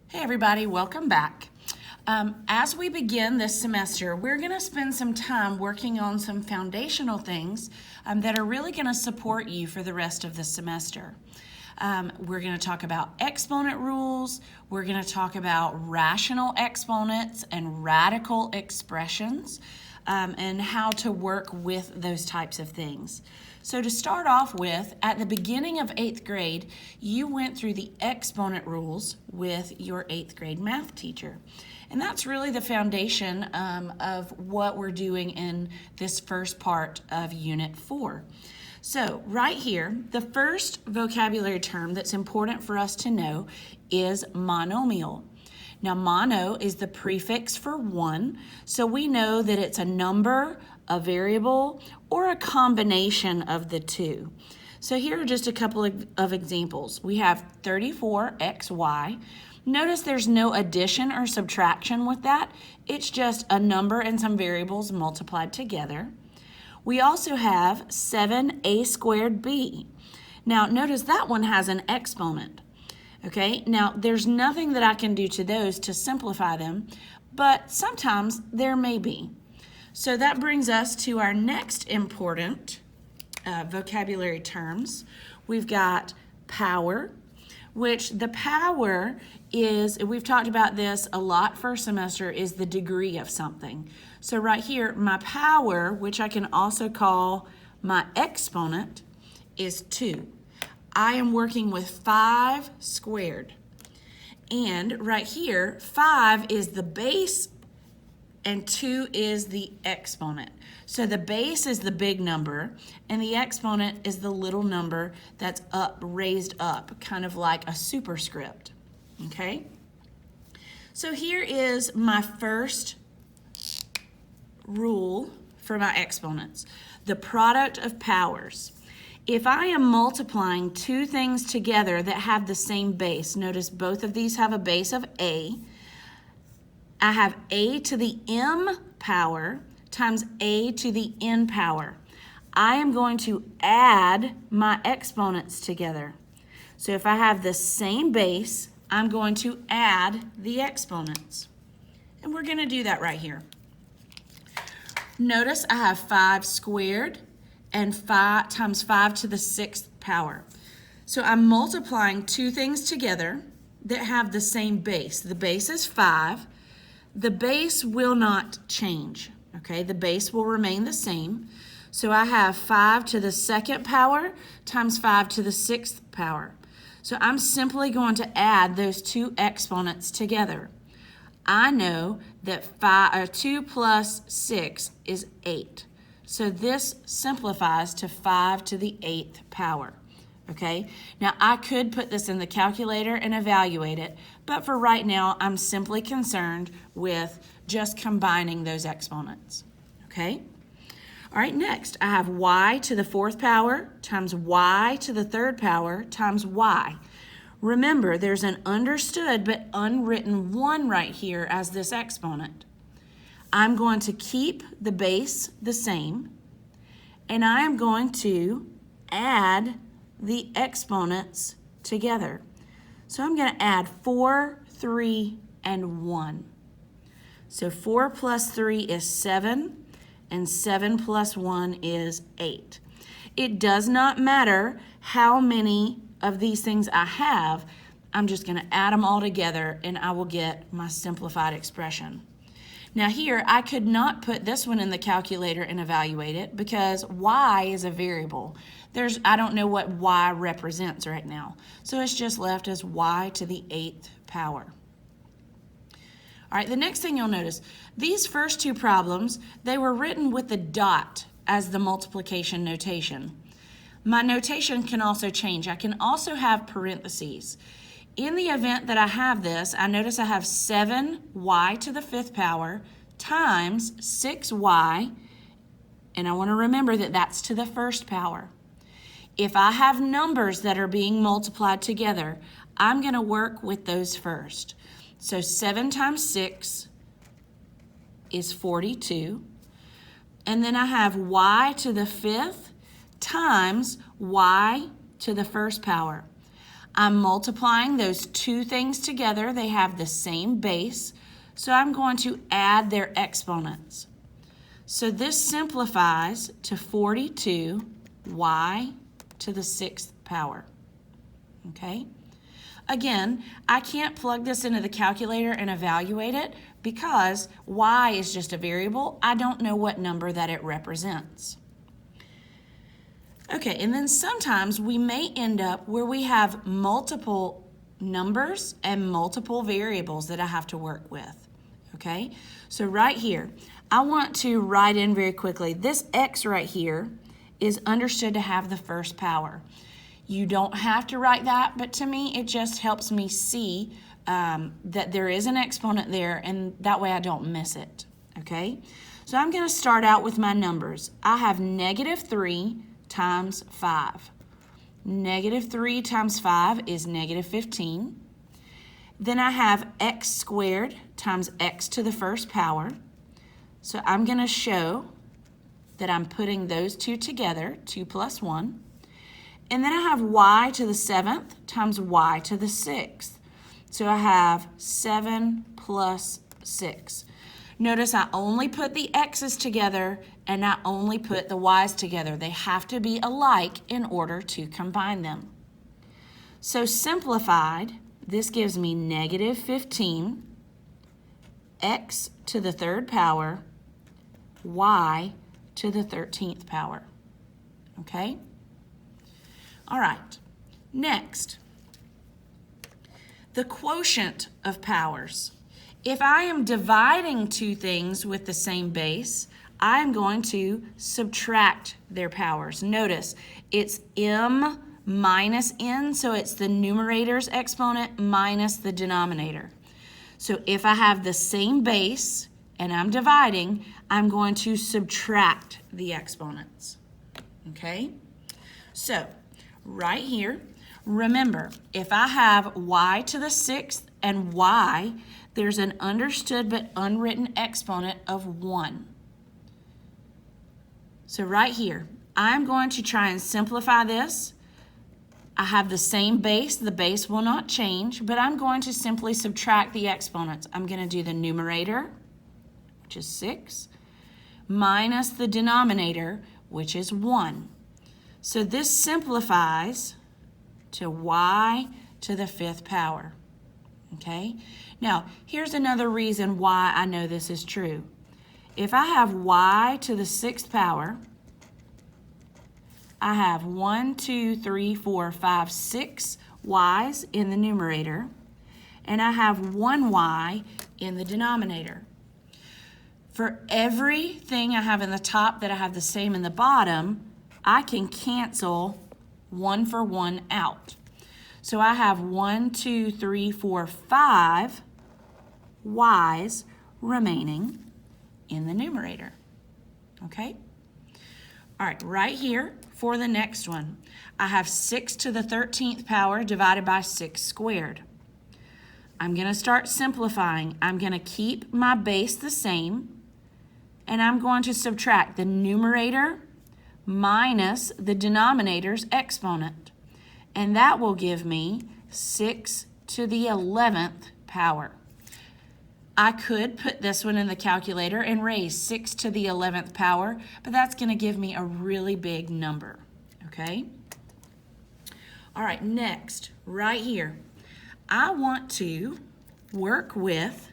Hey everybody, welcome back. As we begin this semester, we're going to spend some time working on some foundational things that are really going to support you for the rest of the semester. We're going to talk about exponent rules, we're going to talk about rational exponents and radical expressions, and how to work with those types of things. So to start off with, at the beginning of 8th grade, you went through the exponent rules with your 8th grade math teacher. And that's really the foundation of what we're doing in this first part of Unit 4. So right here, the first vocabulary term that's important for us to know is monomial. Now, mono is the prefix for one, so we know that it's a number, a variable, or a combination of the two. So here are just a couple of examples. We have 34xy. Notice there's no addition or subtraction with that. It's just a number and some variables multiplied together. We also have 7a squared b. Now, notice that one has an exponent. Okay, now there's nothing that I can do to those to simplify them, but sometimes there may be. So that brings us to our next important vocabulary terms. We've got power, which the power is, we've talked about this a lot first semester, is the degree of something. So right here, my power, which I can also call my exponent, is 2. I am working with 5 squared. And right here, 5 is the base and 2 is the exponent. So the base is the big number and the exponent is the little number that's up, raised up, kind of like a superscript, okay? So here is my first rule for my exponents, the product of powers. If I am multiplying two things together that have the same base, notice both of these have a base of a. I have a to the m power times a to the n power. I am going to add my exponents together. So if I have the same base, I'm going to add the exponents. And we're going to do that right here. Notice I have 5 squared and 5 times 5 to the 6th power. So I'm multiplying two things together that have the same base. The base is 5. The base will not change, okay? The base will remain the same. So I have 5 to the 2nd power times 5 to the 6th power. So I'm simply going to add those two exponents together. I know that 2 plus 6 is 8. So this simplifies to 5 to the 8th power, okay? Now, I could put this in the calculator and evaluate it, but for right now, I'm simply concerned with just combining those exponents, okay? All right, next, I have y to the 4th power times y to the 3rd power times y. Remember, there's an understood but unwritten 1 right here as this exponent. I'm going to keep the base the same, and I am going to add the exponents together. So I'm going to add 4, 3, and 1. So 4 plus 3 is 7, and 7 plus 1 is 8. It does not matter how many of these things I have. I'm just going to add them all together, and I will get my simplified expression. Now here, I could not put this one in the calculator and evaluate it because y is a variable. I don't know what y represents right now. So it's just left as y to the 8th power. All right, the next thing you'll notice, these first two problems, they were written with the dot as the multiplication notation. My notation can also change. I can also have parentheses. In the event that I have this, I notice I have 7y to the 5th power times 6y, and I want to remember that that's to the 1st power. If I have numbers that are being multiplied together, I'm going to work with those first. So 7 times 6 is 42, and then I have y to the 5th times y to the 1st power. I'm multiplying those two things together. They have the same base, so I'm going to add their exponents. So this simplifies to 42y to the 6th power, okay? Again, I can't plug this into the calculator and evaluate it because y is just a variable. I don't know what number that it represents. Okay, and then sometimes we may end up where we have multiple numbers and multiple variables that I have to work with, okay? So right here, I want to write in very quickly, this x right here is understood to have the first power. You don't have to write that, but to me, it just helps me see that there is an exponent there, and that way I don't miss it, okay? So I'm gonna start out with my numbers. I have -3 times 5. -3 times 5 is -15. Then I have x squared times x to the first power. So I'm going to show that I'm putting those two together, 2 plus 1. And then I have y to the 7th times y to the 6th. So I have 7 plus 6. Notice I only put the x's together and I only put the y's together. They have to be alike in order to combine them. So simplified, this gives me -15 x to the 3rd power, y to the 13th power, okay? All right, next, the quotient of powers. If I am dividing two things with the same base, I'm going to subtract their powers. Notice, it's m minus n, so it's the numerator's exponent minus the denominator. So if I have the same base and I'm dividing, I'm going to subtract the exponents, okay? So right here, remember, if I have y to the 6th and y, there's an understood but unwritten exponent of 1. So right here, I'm going to try and simplify this. I have the same base, the base will not change, but I'm going to simply subtract the exponents. I'm going to do the numerator, which is 6, minus the denominator, which is 1. So this simplifies to y to the 5th power, okay? Now, here's another reason why I know this is true. If I have y to the 6th power, I have 1, 2, 3, 4, 5, 6 y's in the numerator, and I have 1 y in the denominator. For everything I have in the top that I have the same in the bottom, I can cancel 1 for 1 out. So I have 1, 2, 3, 4, 5 y's remaining in the numerator, okay? All right, right here for the next one, I have 6 to the 13th power divided by 6 squared. I'm going to start simplifying. I'm going to keep my base the same, and I'm going to subtract the numerator minus the denominator's exponent, and that will give me 6 to the 11th power. I could put this one in the calculator and raise 6 to the 11th power, but that's going to give me a really big number, okay? All right, next, right here, I want to work with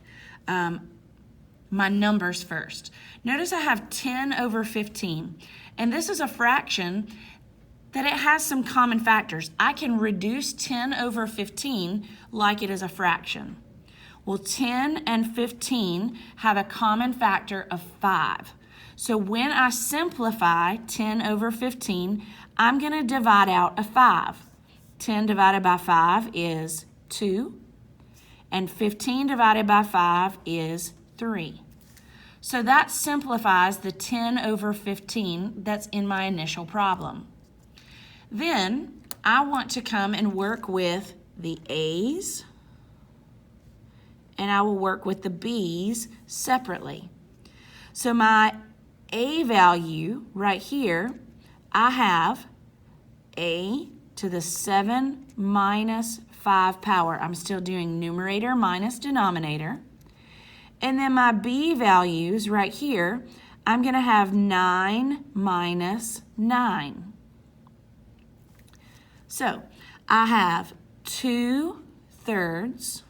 my numbers first. Notice I have 10 over 15, and this is a fraction that it has some common factors. I can reduce 10 over 15 like it is a fraction. Well, 10 and 15 have a common factor of 5. So when I simplify 10 over 15, I'm going to divide out a 5. 10 divided by 5 is 2, and 15 divided by 5 is 3. So that simplifies the 10 over 15 that's in my initial problem. Then I want to come and work with the A's, and I will work with the B's separately. So my A value right here, I have A to the 7 minus 5 power. I'm still doing numerator minus denominator. And then my b values right here, I'm going to have 9 minus 9. So I have 2/3.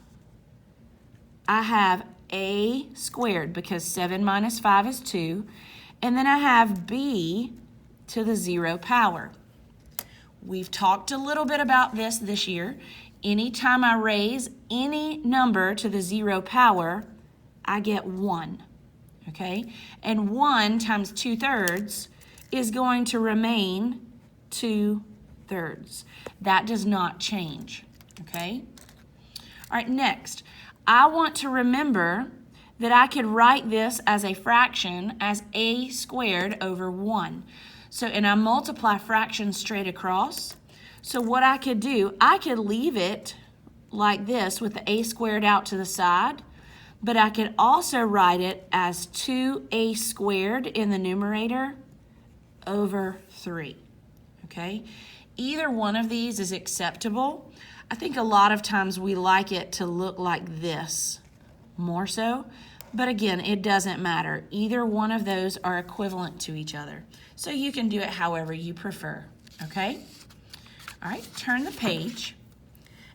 I have a squared because 7 minus 5 is 2. And then I have b to the 0 power. We've talked a little bit about this year. Anytime I raise any number to the 0 power, I get 1, okay? And 1 times 2/3 is going to remain 2/3. That does not change, okay? All right, next, I want to remember that I could write this as a fraction as a squared over 1. So, and I multiply fractions straight across. So what I could do, I could leave it like this with the a squared out to the side, but I could also write it as 2a squared in the numerator over 3, okay? Either one of these is acceptable. I think a lot of times we like it to look like this more so, but again, it doesn't matter. Either one of those are equivalent to each other. So you can do it however you prefer, okay? All right, turn the page,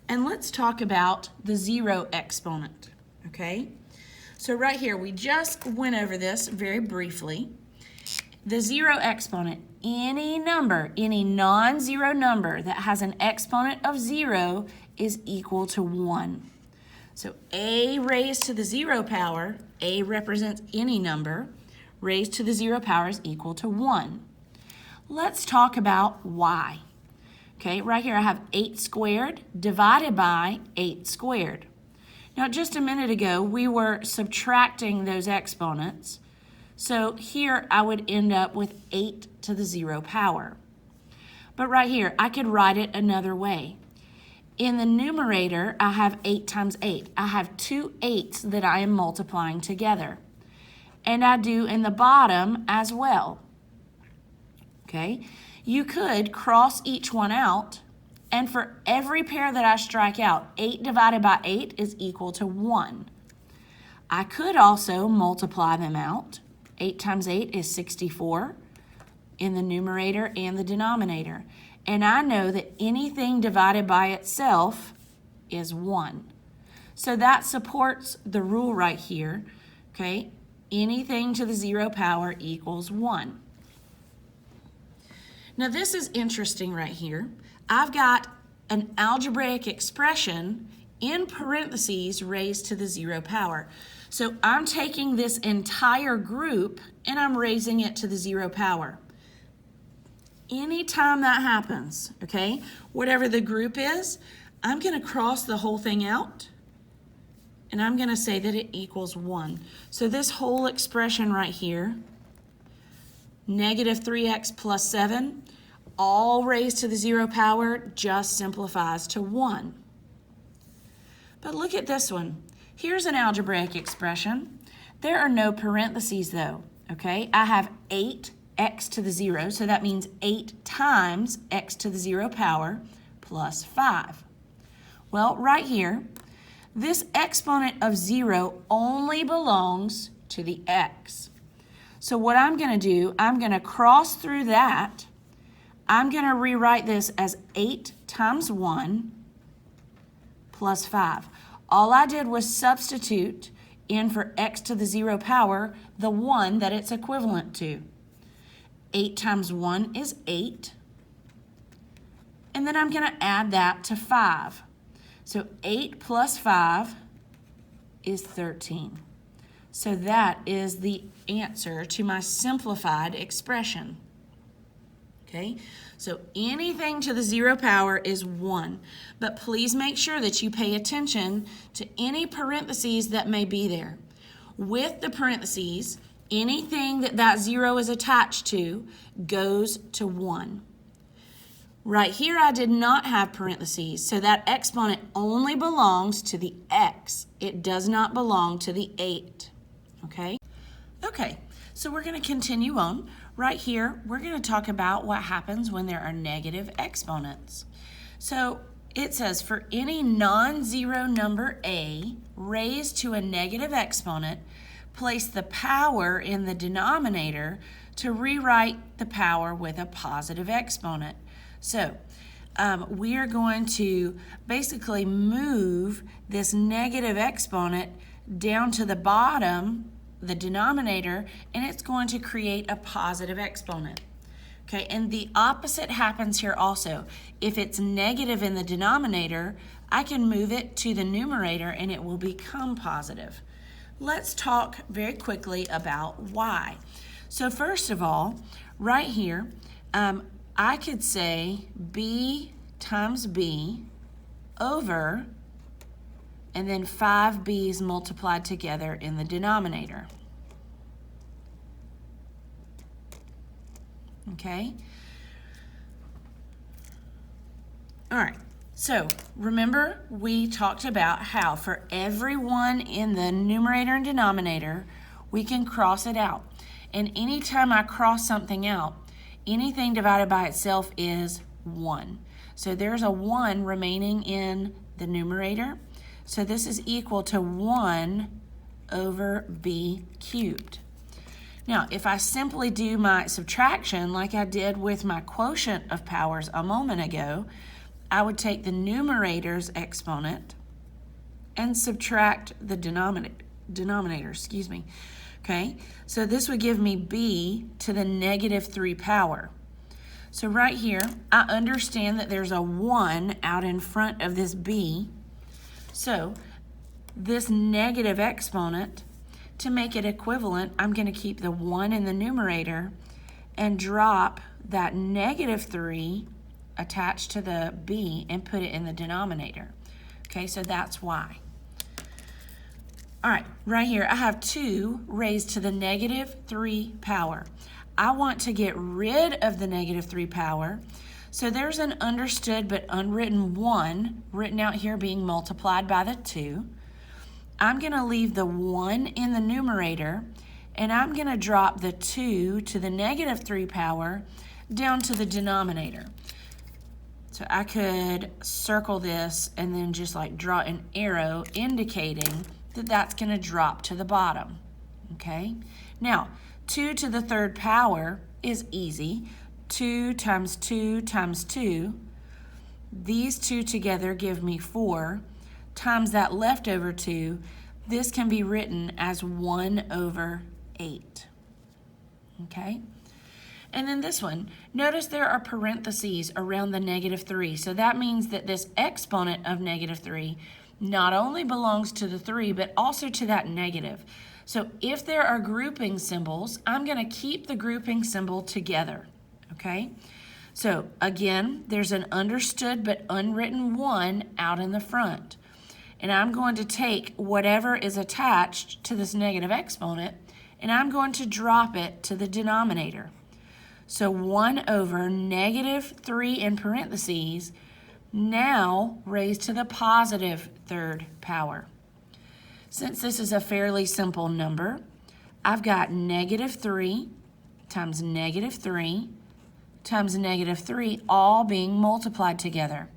and let's talk about the 0 exponent, okay? So right here, we just went over this very briefly. The 0 exponent, any number, any non-zero number that has an exponent of 0 is equal to 1. So a raised to the 0 power, a represents any number, raised to the 0 power is equal to 1. Let's talk about y. Okay, right here I have 8 squared divided by 8 squared. Now just a minute ago we were subtracting those exponents. So here I would end up with 8 to the 0 power. But right here I could write it another way. In the numerator I have 8 times 8. I have 2 8s that I am multiplying together. And I do in the bottom as well. Okay, you could cross each one out, and for every pair that I strike out, 8 divided by 8 is equal to 1. I could also multiply them out. 8 times 8 is 64 in the numerator and the denominator. And I know that anything divided by itself is 1. So that supports the rule right here, okay? Anything to the 0 power equals 1. Now this is interesting right here. I've got an algebraic expression in parentheses raised to the 0 power. So I'm taking this entire group and I'm raising it to the 0 power. Anytime that happens, okay, whatever the group is, I'm going to cross the whole thing out and I'm going to say that it equals 1. So this whole expression right here, negative 3x plus 7, all raised to the 0 power, just simplifies to 1. But look at this one. Here's an algebraic expression. There are no parentheses though, okay? I have 8x to the 0, so that means 8 times x to the 0 power plus 5. Well, right here, this exponent of 0 only belongs to the x. So what I'm going to do, I'm going to cross through that. I'm going to rewrite this as 8 times 1 plus 5. All I did was substitute in for x to the 0 power the 1 that it's equivalent to. 8 times 1 is 8. And then I'm going to add that to 5. So 8 plus 5 is 13. So that is the answer to my simplified expression. Okay, so anything to the 0 power is 1. But please make sure that you pay attention to any parentheses that may be there. With the parentheses, anything that 0 is attached to goes to 1. Right here I did not have parentheses, so that exponent only belongs to the x. It does not belong to the 8. Okay? Okay, So we're going to continue on. Right here, we're going to talk about what happens when there are negative exponents. So it says, for any non-zero number a raised to a negative exponent, place the power in the denominator to rewrite the power with a positive exponent. So we are going to basically move this negative exponent down to the bottom, the denominator, and it's going to create a positive exponent. Okay, and the opposite happens here also. If it's negative in the denominator, I can move it to the numerator and it will become positive. Let's talk very quickly about why. So first of all, right here, I could say b times b over, and then 5 b's multiplied together in the denominator. Okay? All right, so remember we talked about how for every one in the numerator and denominator, we can cross it out. And anytime I cross something out, anything divided by itself is 1. So there's a 1 remaining in the numerator. So this is equal to 1 over b cubed. Now, if I simply do my subtraction like I did with my quotient of powers a moment ago, I would take the numerator's exponent and subtract the denominator, Okay, so this would give me b to the negative 3 power. So right here, I understand that there's a 1 out in front of this b. So this negative exponent, to make it equivalent, I'm going to keep the 1 in the numerator and drop that negative 3 attached to the b and put it in the denominator. Okay, so that's why. All right, right here, I have 2 raised to the negative 3 power. I want to get rid of the negative 3 power, so there's an understood but unwritten 1 written out here being multiplied by the 2. I'm going to leave the 1 in the numerator, and I'm going to drop the 2 to the negative 3 power down to the denominator. So I could circle this and then just like draw an arrow indicating that that's going to drop to the bottom. Okay? Now, 2 to the 3rd power is easy. 2 times 2 times 2. These two together give me 4. Times that leftover 2, this can be written as 1 over 8. Okay? And then this one, notice there are parentheses around the negative 3. So that means that this exponent of negative 3 not only belongs to the 3, but also to that negative. So if there are grouping symbols, I'm going to keep the grouping symbol together. Okay? So again, there's an understood but unwritten 1 out in the front. And I'm going to take whatever is attached to this negative exponent, and I'm going to drop it to the denominator. So 1 over negative 3 in parentheses, now raised to the positive 3rd power. Since this is a fairly simple number, I've got negative 3 times negative 3 times negative 3 all being multiplied together.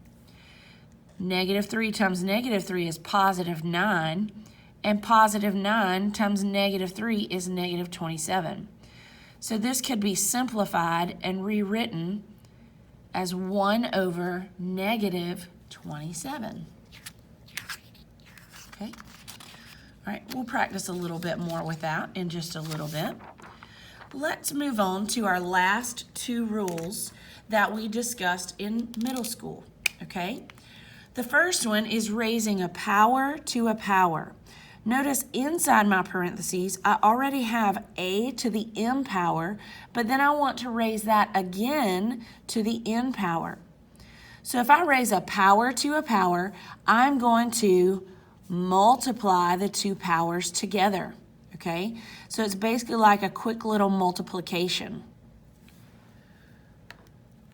Negative 3 times negative 3 is positive 9, and positive 9 times negative 3 is negative 27. So this could be simplified and rewritten as 1 over negative 27. Okay? All right, we'll practice a little bit more with that in just a little bit. Let's move on to our last 2 rules that we discussed in middle school, okay? The first one is raising a power to a power. Notice inside my parentheses, I already have a to the m power, but then I want to raise that again to the n power. So if I raise a power to a power, I'm going to multiply the 2 powers together, okay? So it's basically like a quick little multiplication.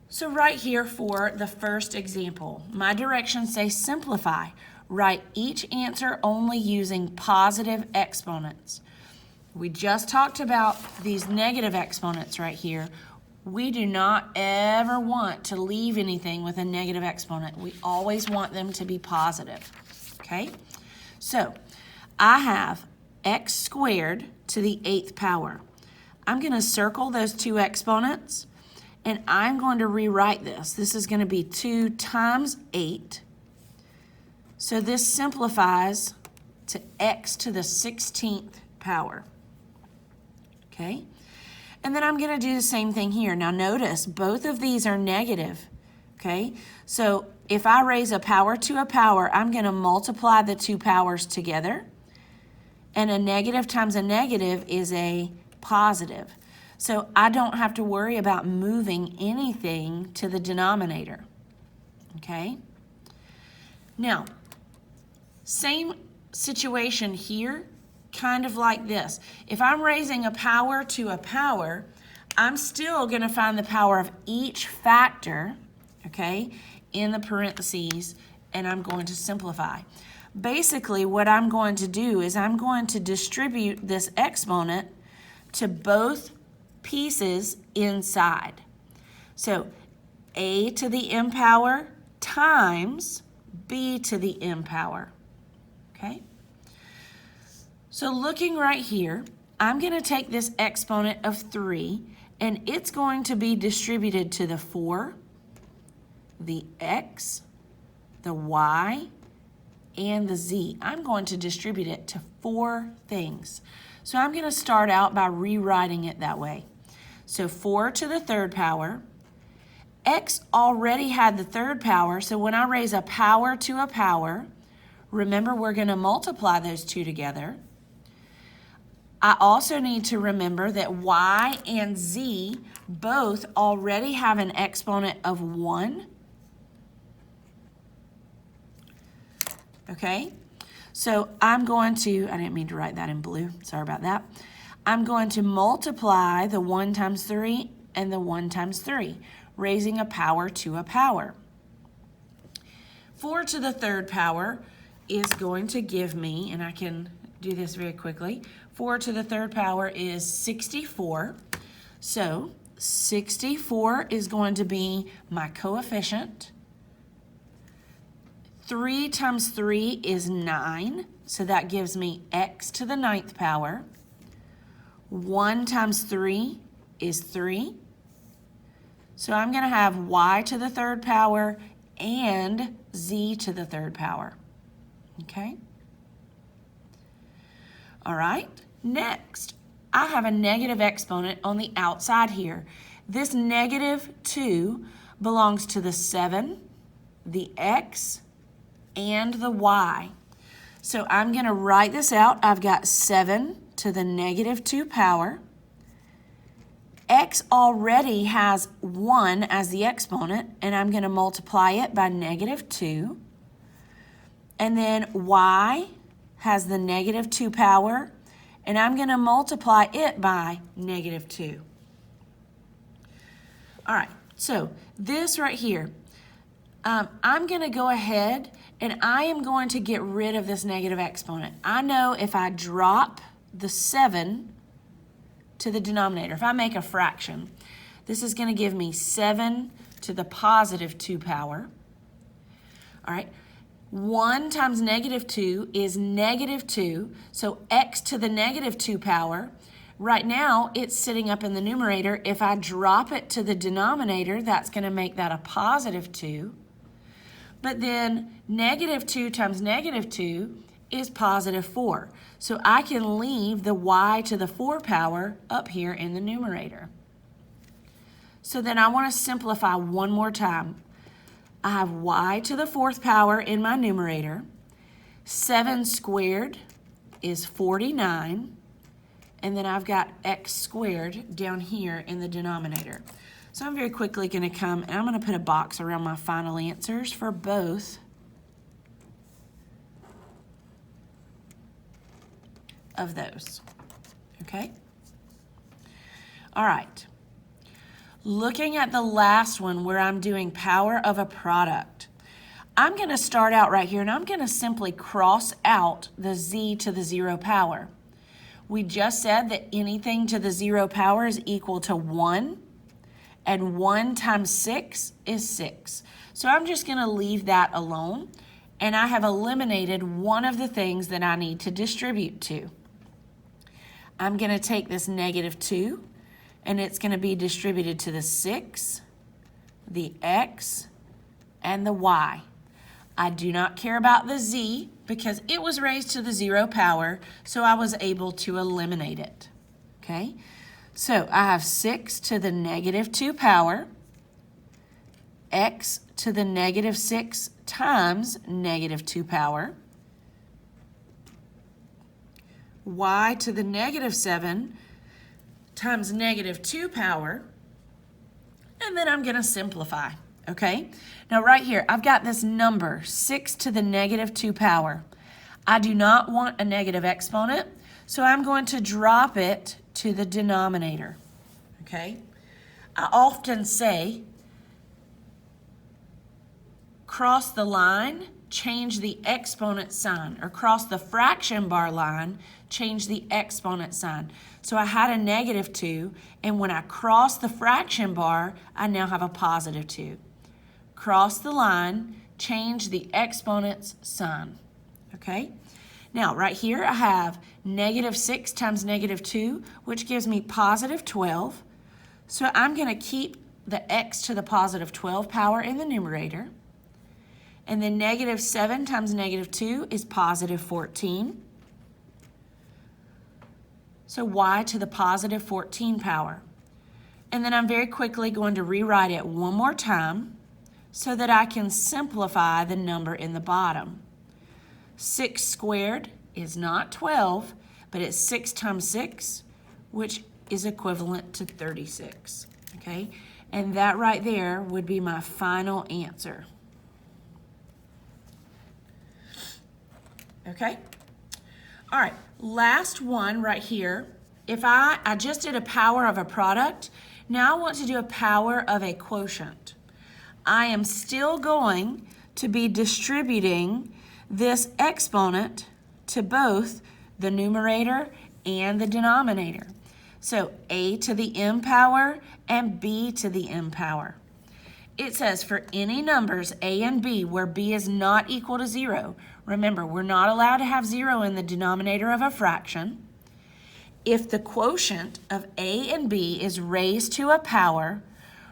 So right here for the first example, my directions say simplify. Write each answer only using positive exponents. We just talked about these negative exponents right here. We do not ever want to leave anything with a negative exponent. We always want them to be positive, okay? So I have x squared to the 8th power. I'm going to circle those two exponents, and I'm going to rewrite this. This is going to be 2 times 8. So this simplifies to x to the 16th power, okay? And then I'm going to do the same thing here. Now notice, both of these are negative, okay? So if I raise a power to a power, I'm going to multiply the two powers together. And a negative times a negative is a positive. So I don't have to worry about moving anything to the denominator, okay? Now, same situation here, kind of like this. If I'm raising a power to a power, I'm still going to find the power of each factor, okay, in the parentheses, and I'm going to simplify. Basically, what I'm going to do is I'm going to distribute this exponent to both pieces inside. So a to the m power times b to the m power, okay? So looking right here, I'm going to take this exponent of 3, and it's going to be distributed to the 4, the x, the y, and the z. I'm going to distribute it to 4 things. So I'm going to start out by rewriting it that way. So 4 to the 3rd power. X already had the 3rd power, so when I raise a power to a power, remember we're going to multiply those two together. I also need to remember that y and z both already have an exponent of 1. Okay? So I'm going to, I didn't mean to write that in blue, sorry about that. I'm going to multiply the 1 times 3 and the 1 times 3, raising a power to a power. 4 to the 3rd power is going to give me, and I can do this very quickly, 4 to the 3rd power is 64. So 64 is going to be my coefficient. 3 times 3 is 9, so that gives me x to the 9th power. 1 times 3 is 3. So I'm going to have y to the 3rd power and z to the 3rd power. Okay? All right, next, I have a negative exponent on the outside here. This negative 2 belongs to the 7, the x, and the y. So I'm going to write this out. I've got 7 to the negative 2 power. X already has 1 as the exponent, and I'm going to multiply it by negative 2. And then y has the negative 2 power, and I'm going to multiply it by negative 2. All right, so this right here, I'm going to go ahead and I am going to get rid of this negative exponent. I know if I drop the 7 to the denominator, if I make a fraction, this is going to give me 7 to the positive 2 power. All right. 1 times negative 2 is negative 2, so x to the negative 2 power. Right now, it's sitting up in the numerator. If I drop it to the denominator, that's going to make that a positive 2. But then negative 2 times negative 2 is positive 4. So I can leave the y to the 4 power up here in the numerator. So then I want to simplify one more time. I have y to the 4th power in my numerator. 7 squared is 49. And then I've got x squared down here in the denominator. So I'm very quickly going to come and I'm going to put a box around my final answers for both of those. Okay? All right. Looking at the last one where I'm doing power of a product, I'm going to start out right here and I'm going to simply cross out the z to the 0 power. We just said that anything to the 0 power is equal to 1, and 1 times 6 is 6. So I'm just going to leave that alone, and I have eliminated one of the things that I need to distribute to. I'm going to take this -2, and it's going to be distributed to the 6, the x, and the y. I do not care about the z because it was raised to the 0 power, so I was able to eliminate it. Okay, so I have 6 to the -2 power, x to the -6 times -2 power, y to the -7 times -2 power, and then I'm going to simplify. Okay, now right here, I've got this number, 6 to the -2 power. I do not want a negative exponent, so I'm going to drop it to the denominator. Okay, I often say, cross the line, change the exponent sign, or cross the fraction bar line, change the exponent sign. So I had a -2, and when I cross the fraction bar, I now have a +2. Cross the line, change the exponent's sign. Okay? Now, right here, I have -6 times -2, which gives me +12. So I'm going to keep the x to the +12 power in the numerator. And then -7 times -2 is +14. So y to the +14 power. And then I'm very quickly going to rewrite it one more time so that I can simplify the number in the bottom. 6 squared is not 12, but it's 6 times 6, which is equivalent to 36. Okay? And that right there would be my final answer. Okay? All right, last one right here. If I just did a power of a product, now I want to do a power of a quotient. I am still going to be distributing this exponent to both the numerator and the denominator. So a to the m power and b to the m power. It says for any numbers a and b where b is not equal to 0, remember, we're not allowed to have 0 in the denominator of a fraction. If the quotient of a and b is raised to a power,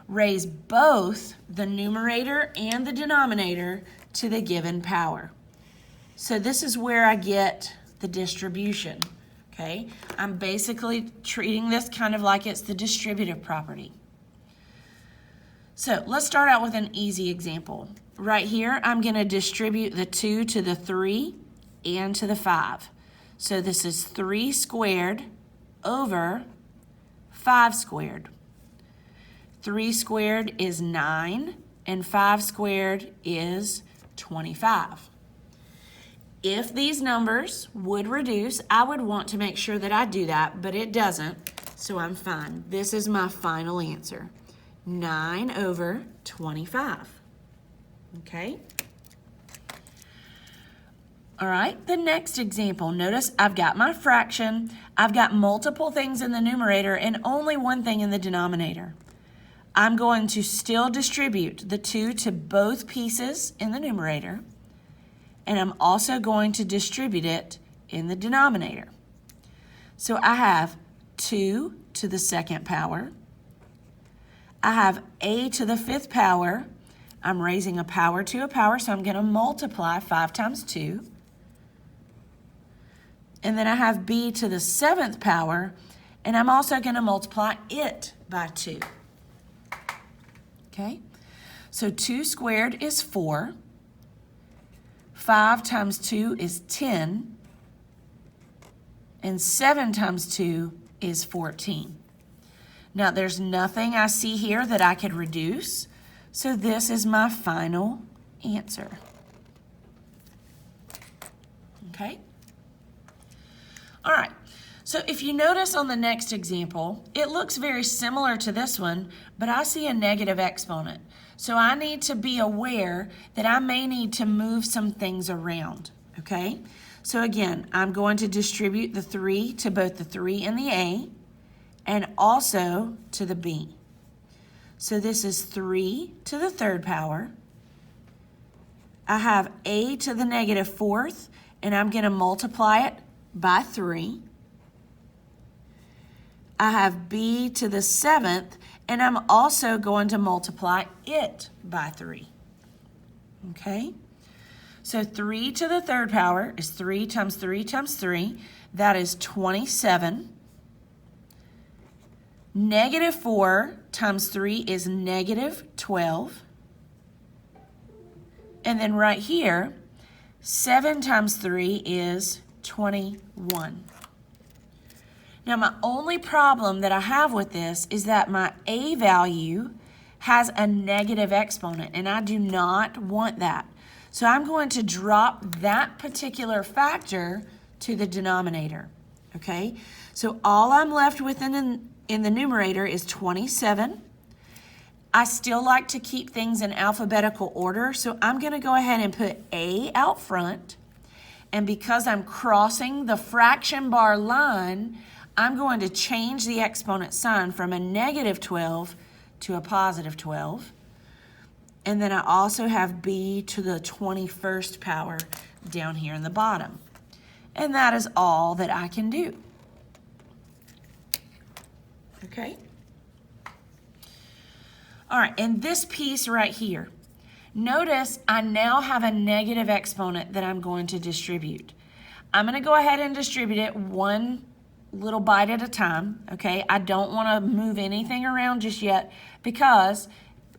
raise both the numerator and the denominator to the given power. So this is where I get the distribution, okay? I'm basically treating this kind of like it's the distributive property. So let's start out with an easy example. Right here, I'm going to distribute the 2 to the 3 and to the 5. So this is 3 squared over 5 squared. 3 squared is 9, and 5 squared is 25. If these numbers would reduce, I would want to make sure that I do that, but it doesn't, so I'm fine. This is my final answer, 9 over 25. Okay? All right, the next example. Notice I've got my fraction, I've got multiple things in the numerator, and only one thing in the denominator. I'm going to still distribute the 2 to both pieces in the numerator, and I'm also going to distribute it in the denominator. So I have 2 to the 2nd power. I have a to the 5th power. I'm raising a power to a power, so I'm going to multiply 5 times 2. And then I have b to the 7th power, and I'm also going to multiply it by 2. Okay, so 2 squared is 4. 5 times 2 is 10. And 7 times 2 is 14. Now there's nothing I see here that I could reduce, so this is my final answer. Okay? All right. So if you notice on the next example, it looks very similar to this one, but I see a negative exponent. So I need to be aware that I may need to move some things around, okay? So again, I'm going to distribute the 3 to both the 3 and the A, and also to the B. So this is 3 to the 3rd power. I have A to the negative 4th, and I'm going to multiply it by 3. I have B to the 7th, and I'm also going to multiply it by 3. Okay? So 3 to the 3rd power is 3 times 3 times 3. That is 27. Negative 4 times 3 is negative 12. And then right here, 7 times 3 is 21. Now my only problem that I have with this is that my A value has a negative exponent, and I do not want that. So I'm going to drop that particular factor to the denominator, okay? So all I'm left with in the numerator is 27. I still like to keep things in alphabetical order, so I'm going to go ahead and put A out front. And because I'm crossing the fraction bar line, I'm going to change the exponent sign from a negative 12 to a positive 12. And then I also have B to the 21st power down here in the bottom. And that is all that I can do. Okay? All right, and this piece right here, notice I now have a negative exponent that I'm going to distribute. I'm going to go ahead and distribute it one little bite at a time, okay? I don't want to move anything around just yet because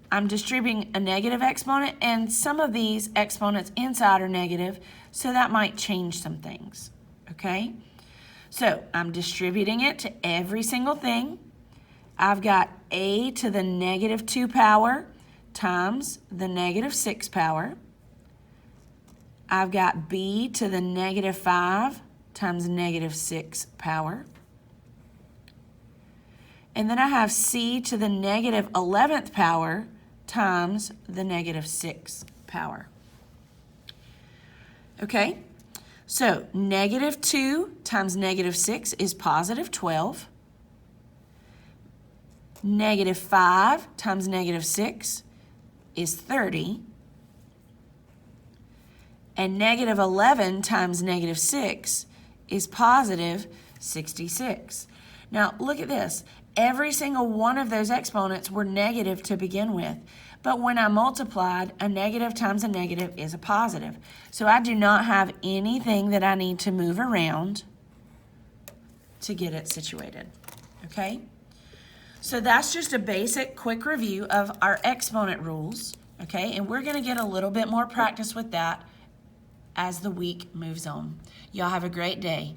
I'm distributing a negative exponent, and some of these exponents inside are negative, so that might change some things, okay? So I'm distributing it to every single thing. I've got A to the negative 2 power times the negative 6 power. I've got B to the negative 5 times negative 6 power. And then I have C to the negative 11th power times the negative 6 power. Okay, so negative 2 times negative 6 is positive 12. Negative 5 times negative 6 is 30. And negative 11 times negative 6 is positive 66. Now look at this. Every single one of those exponents were negative to begin with. But when I multiplied, a negative times a negative is a positive. So I do not have anything that I need to move around to get it situated. Okay? So that's just a basic quick review of our exponent rules, okay? And we're gonna get a little bit more practice with that as the week moves on. Y'all have a great day.